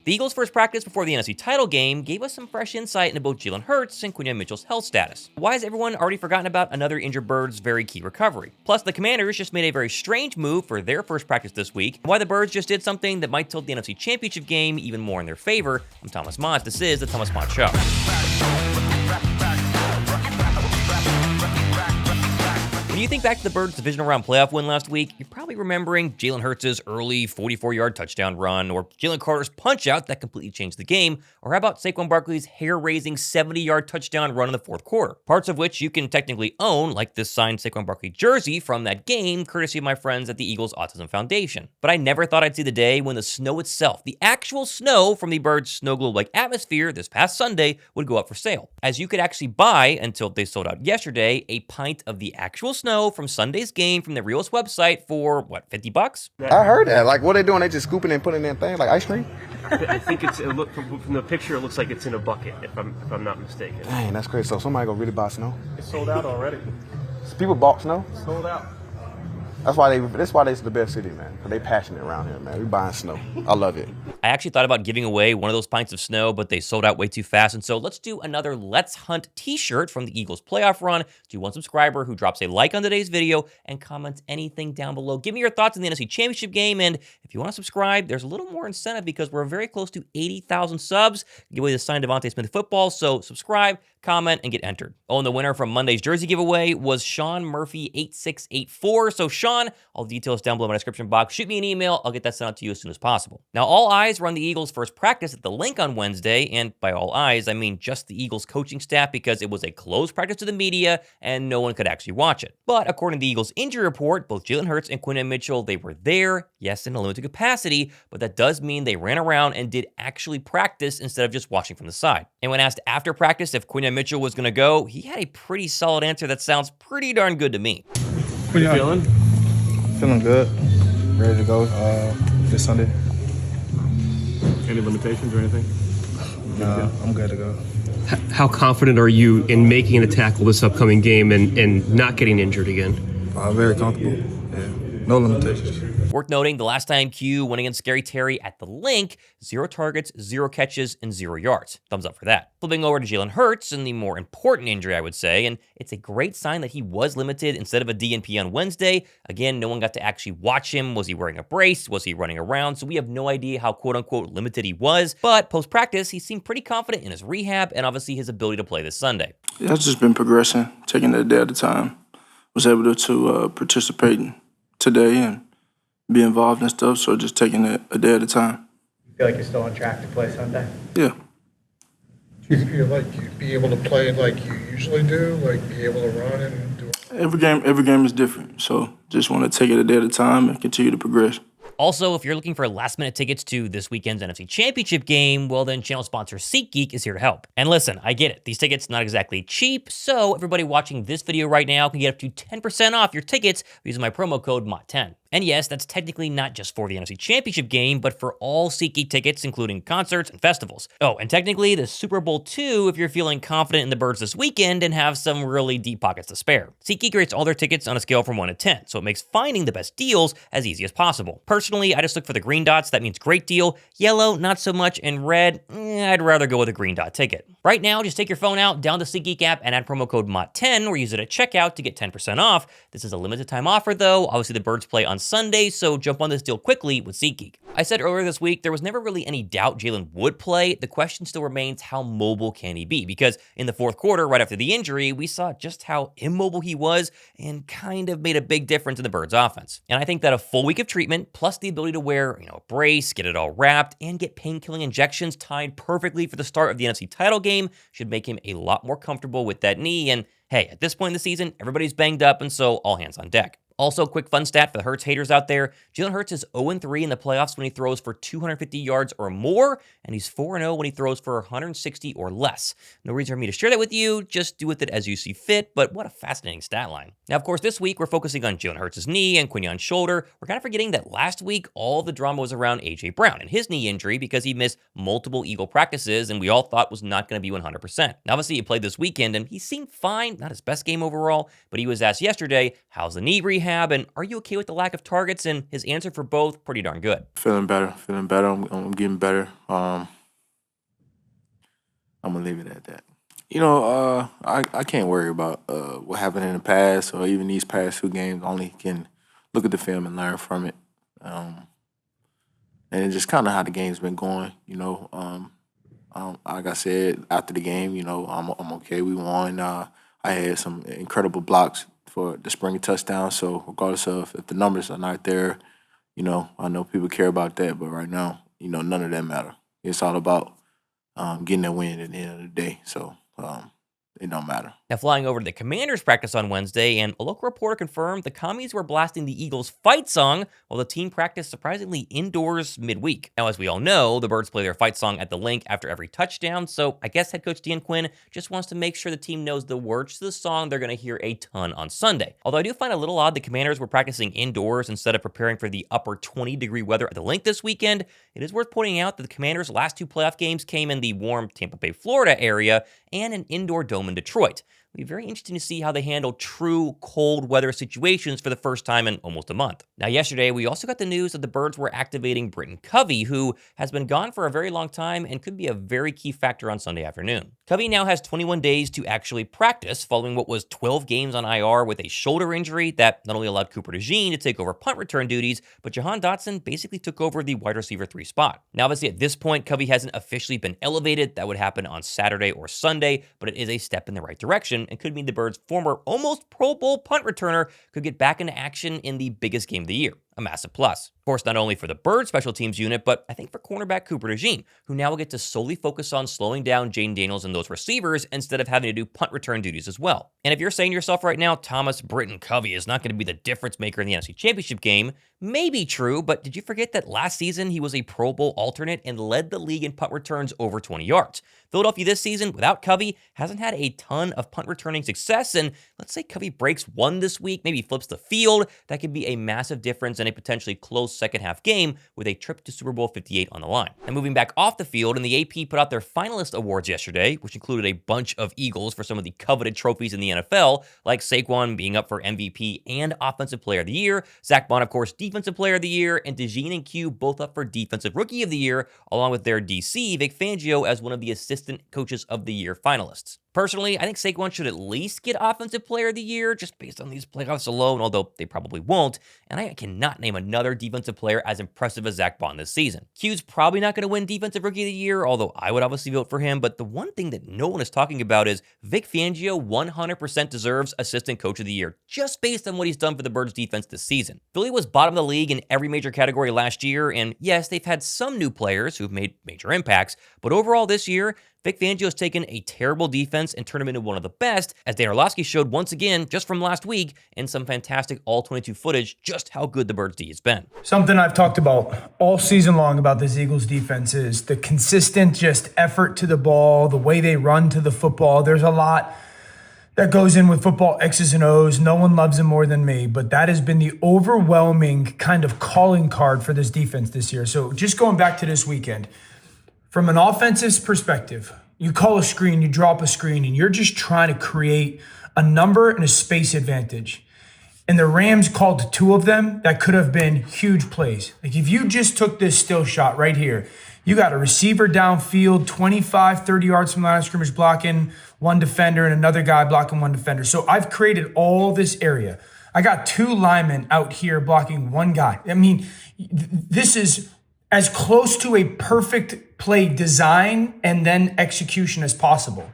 The Eagles' first practice before the NFC title game gave us some fresh insight into both Jalen Hurts and Quinyon Mitchell's health status. Why has everyone already forgotten about another injured Bird's very key recovery? Plus, the Commanders just made a very strange move for their first practice this week, and why the Birds just did something that might tilt the NFC Championship game even more in their favor. I'm Thomas Mott. This is the Thomas Mott Show. When you think back to the Birds' divisional round playoff win last week, you're probably remembering Jalen Hurts' early 44-yard touchdown run, or Jalen Carter's punch-out that completely changed the game, or how about Saquon Barkley's hair-raising 70-yard touchdown run in the fourth quarter, parts of which you can technically own, like this signed Saquon Barkley jersey from that game, courtesy of my friends at the Eagles Autism Foundation. But I never thought I'd see the day when the snow itself, the actual snow from the Birds' snow globe-like atmosphere this past Sunday, would go up for sale, as you could actually buy, until they sold out yesterday, a pint of the actual snow from Sunday's game from the Realist website for, what, $50? I heard that. Like, what they doing? They just scooping and putting in things like ice cream? I think from the picture, it looks like it's in a bucket, if I'm not mistaken. Dang, that's crazy. So somebody gonna really buy snow? It's sold out already. People bought snow? Sold out. That's why it's the best city, man. Because they passionate around here, man. We buying snow. I love it. I actually thought about giving away one of those pints of snow, but they sold out way too fast. And so let's do another Let's Hunt t-shirt from the Eagles playoff run to one subscriber who drops a like on today's video and comments anything down below. Give me your thoughts on the NFC Championship game. And if you want to subscribe, there's a little more incentive because we're very close to 80,000 subs. Give away the signed Devontae Smith football. So subscribe, comment, and get entered. Oh, and the winner from Monday's jersey giveaway was Sean Murphy 8684. So Sean, all the details down below in my description box. Shoot me an email. I'll get that sent out to you as soon as possible. Now, all eyes were on the Eagles' first practice at the Link on Wednesday, and by all eyes, I mean just the Eagles coaching staff because it was a closed practice to the media and no one could actually watch it. But according to the Eagles injury report, both Jalen Hurts and Quinyon Mitchell, they were there, yes, in a limited capacity, but that does mean they ran around and did actually practice instead of just watching from the side. And when asked after practice if Quinyon Mitchell was going to go, he had a pretty solid answer that sounds pretty darn good to me. How you feeling? Feeling good. Ready to go this Sunday. Any limitations or anything? No, I'm good to go. How confident are you in making the tackle this upcoming game and not getting injured again? Very comfortable. Yeah, no limitations. Worth noting, the last time Q went against Scary Terry at the Link, 0 targets, 0 catches, and 0 yards. Thumbs up for that. Flipping over to Jalen Hurts and the more important injury, I would say, and it's a great sign that he was limited instead of a DNP on Wednesday. Again, no one got to actually watch him. Was he wearing a brace? Was he running around? So we have no idea how quote-unquote limited he was, but post-practice, he seemed pretty confident in his rehab and obviously his ability to play this Sunday. Yeah, it's just been progressing, taking it a day at a time. Was able to participate today and be involved and stuff, so just taking it a day at a time. You feel like you're still on track to play Sunday? Yeah. Do you feel like you'd be able to play like you usually do, like be able to run and do it? Every game is different, so just want to take it a day at a time and continue to progress. Also, if you're looking for last-minute tickets to this weekend's NFC Championship game, well then channel sponsor SeatGeek is here to help. And listen, I get it. These tickets not exactly cheap, so everybody watching this video right now can get up to 10% off your tickets using my promo code MOTT10. And yes, that's technically not just for the NFC Championship game, but for all SeatGeek tickets, including concerts and festivals. Oh, and technically the Super Bowl too, if you're feeling confident in the Birds this weekend and have some really deep pockets to spare. SeatGeek rates all their tickets on a scale from 1 to 10, so it makes finding the best deals as easy as possible. Personally, I just look for the green dots. That means great deal. Yellow, not so much. And red, I'd rather go with a green dot ticket. Right now, just take your phone out, download the SeatGeek app, and add promo code MOTT10 or use it at checkout to get 10% off. This is a limited time offer though. Obviously, the Birds play on Sunday, so jump on this deal quickly with SeatGeek. I said earlier this week, there was never really any doubt Jalen would play. The question still remains, how mobile can he be? Because in the fourth quarter, right after the injury, we saw just how immobile he was and kind of made a big difference in the Birds offense. And I think that a full week of treatment, plus the ability to wear, a brace, get it all wrapped, and get pain-killing injections timed perfectly for the start of the NFC title game should make him a lot more comfortable with that knee. And hey, at this point in the season, everybody's banged up, and so all hands on deck. Also, quick fun stat for the Hurts haters out there. Jalen Hurts is 0-3 in the playoffs when he throws for 250 yards or more, and he's 4-0 when he throws for 160 or less. No reason for me to share that with you. Just do with it as you see fit, but what a fascinating stat line. Now, of course, this week we're focusing on Jalen Hurts' knee and Quinyon's shoulder. We're kind of forgetting that last week all the drama was around A.J. Brown and his knee injury because he missed multiple Eagle practices and we all thought was not going to be 100%. Now, obviously, he played this weekend and he seemed fine. Not his best game overall, but he was asked yesterday, how's the knee rehab? rehab, and are you okay with the lack of targets? And his answer for both, pretty darn good. Feeling better. I'm getting better. I'm going to leave it at that. I can't worry about what happened in the past or even these past 2 games. I only can look at the film and learn from it. And it's just kind of how the game's been going, like I said, after the game, I'm okay. We won. I had some incredible blocks for the spring touchdown. So regardless of if the numbers are not there, I know people care about that. But right now, none of that matter. It's all about getting a win at the end of the day. So it don't matter. Now, flying over to the Commanders' practice on Wednesday, and a local reporter confirmed the Commies were blasting the Eagles' fight song while the team practiced surprisingly indoors midweek. Now, as we all know, the Birds play their fight song at the link after every touchdown, so I guess head coach Dan Quinn just wants to make sure the team knows the words to the song they're going to hear a ton on Sunday. Although I do find it a little odd the Commanders were practicing indoors instead of preparing for the upper 20-degree weather at the link this weekend. It is worth pointing out that the Commanders' last 2 playoff games came in the warm Tampa Bay, Florida area and an indoor dome in Detroit. It'll be very interesting to see how they handle true cold weather situations for the first time in almost a month. Now, yesterday, we also got the news that the Birds were activating Britain Covey, who has been gone for a very long time and could be a very key factor on Sunday afternoon. Covey now has 21 days to actually practice following what was 12 games on IR with a shoulder injury that not only allowed Cooper DeJean to take over punt return duties, but Jahan Dotson basically took over the wide receiver 3 spot. Now, obviously, at this point, Covey hasn't officially been elevated. That would happen on Saturday or Sunday, but it is a step in the right direction and could mean the Birds' former almost Pro Bowl punt returner could get back into action in the biggest game of the year. A massive plus. Of course, not only for the Birds special teams unit, but I think for cornerback Cooper DeJean, who now will get to solely focus on slowing down Jayden Daniels and those receivers instead of having to do punt return duties as well. And if you're saying to yourself right now, Thomas Britain Covey is not going to be the difference maker in the NFC Championship game, maybe true, but did you forget that last season he was a Pro Bowl alternate and led the league in punt returns over 20 yards? Philadelphia this season, without Covey, hasn't had a ton of punt returning success, and let's say Covey breaks 1 this week, maybe flips the field, that could be a massive difference in a potentially close second half game with a trip to Super Bowl 58 on the line. And moving back off the field, and the AP put out their finalist awards yesterday, which included a bunch of Eagles for some of the coveted trophies in the NFL, like Saquon being up for MVP and Offensive Player of the Year, Zach Bond, of course, Defensive Player of the Year, and DeJean and Q both up for Defensive Rookie of the Year, along with their DC, Vic Fangio, as one of the Assistant Coaches of the Year finalists. Personally, I think Saquon should at least get Offensive Player of the Year, just based on these playoffs alone, although they probably won't, and I cannot name another defensive player as impressive as Zach Bond this season. Q's probably not going to win Defensive Rookie of the Year, although I would obviously vote for him, but the one thing that no one is talking about is Vic Fangio 100% deserves Assistant Coach of the Year, just based on what he's done for the Birds defense this season. Philly was bottom of the league in every major category last year, and yes, they've had some new players who've made major impacts, but overall this year, Vic Fangio has taken a terrible defense and turned him into one of the best, as Dan Orlovsky showed once again, just from last week, in some fantastic All-22 footage, just how good the Birds' D has been. Something I've talked about all season long about this Eagles defense is the consistent just effort to the ball, the way they run to the football. There's a lot that goes in with football, X's and O's. No one loves them more than me, but that has been the overwhelming kind of calling card for this defense this year. So just going back to this weekend, from an offensive perspective, you call a screen, you drop a screen, and you're just trying to create a number and a space advantage. And the Rams called 2 of them that could have been huge plays. Like if you just took this still shot right here, you got a receiver downfield, 25, 30 yards from the line of scrimmage blocking 1 defender and another guy blocking 1 defender. So I've created all this area. I got 2 linemen out here blocking 1 guy. I mean, this is as close to a perfect play design and then execution as possible.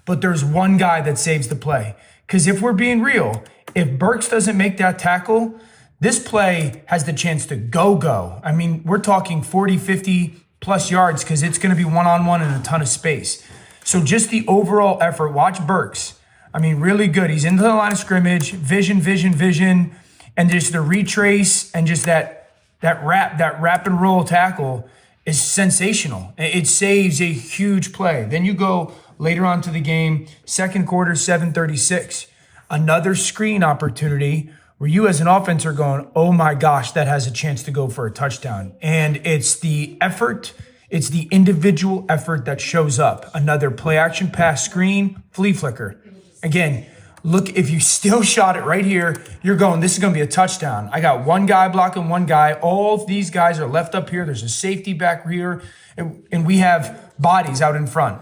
But there's 1 guy that saves the play. Because if we're being real, if Burks doesn't make that tackle, this play has the chance to go. I mean, we're talking 40, 50 plus yards because it's going to be one-on-one and a ton of space. So just the overall effort, watch Burks. I mean, really good. He's into the line of scrimmage, vision, and just the retrace and just that wrap and roll tackle is sensational. It saves a huge play. Then you go later on to the game, second quarter, 7:36. Another screen opportunity where you as an offense are going, oh my gosh, that has a chance to go for a touchdown. And it's the effort, it's the individual effort that shows up. Another play action pass screen, flea flicker. Again, Look, if you still shot it right here, you're going, this is going to be a touchdown. I got one guy blocking one guy. All of these guys are left up here. There's a safety back here, and we have bodies out in front.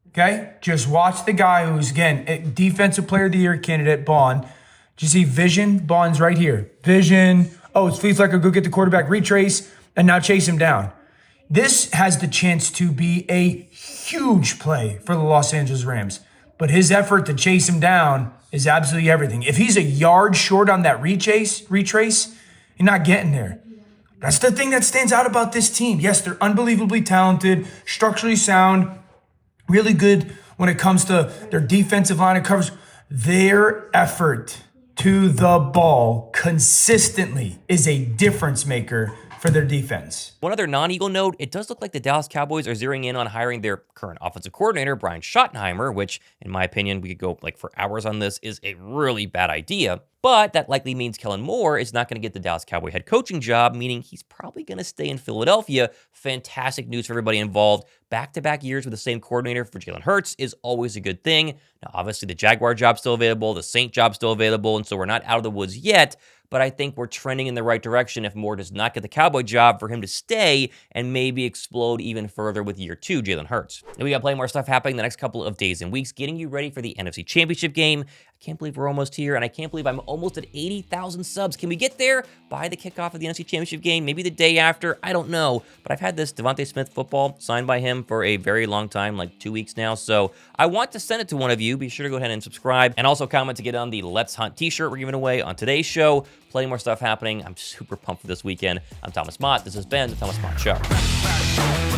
Okay? Just watch the guy who's, again, a Defensive Player of the Year candidate, Bond. Do you see vision? Bond's right here. Vision. Oh, it's Fleetflecker, go get the quarterback, retrace, and now chase him down. This has the chance to be a huge play for the Los Angeles Rams. But his effort to chase him down is absolutely everything. If he's a yard short on that retrace, you're not getting there. That's the thing that stands out about this team. Yes, they're unbelievably talented, structurally sound, really good when it comes to their defensive line of coverage. Their effort to the ball consistently is a difference maker for their defense. One other non-Eagle note, it does look like the Dallas Cowboys are zeroing in on hiring their current offensive coordinator, Brian Schottenheimer, which, in my opinion, we could go like for hours on this, is a really bad idea. But that likely means Kellen Moore is not going to get the Dallas Cowboy head coaching job, meaning he's probably going to stay in Philadelphia. Fantastic news for everybody involved. Back-to-back years with the same coordinator for Jalen Hurts is always a good thing. Now, obviously, the Jaguar job's still available, the Saint job's still available, and so we're not out of the woods yet. But I think we're trending in the right direction if Moore does not get the Cowboy job for him to stay and maybe explode even further with year 2, Jalen Hurts. And we got plenty more stuff happening the next couple of days and weeks, getting you ready for the NFC Championship game. I can't believe we're almost here, and I can't believe I'm almost at 80,000 subs. Can we get there by the kickoff of the NFC Championship game? Maybe the day after? I don't know. But I've had this Devontae Smith football signed by him for a very long time, like 2 weeks now. So I want to send it to one of you. Be sure to go ahead and subscribe, and also comment to get on the Let's Hunt t-shirt we're giving away on today's show. Plenty more stuff happening. I'm super pumped for this weekend. I'm Thomas Mott. This has been the Thomas Mott Show.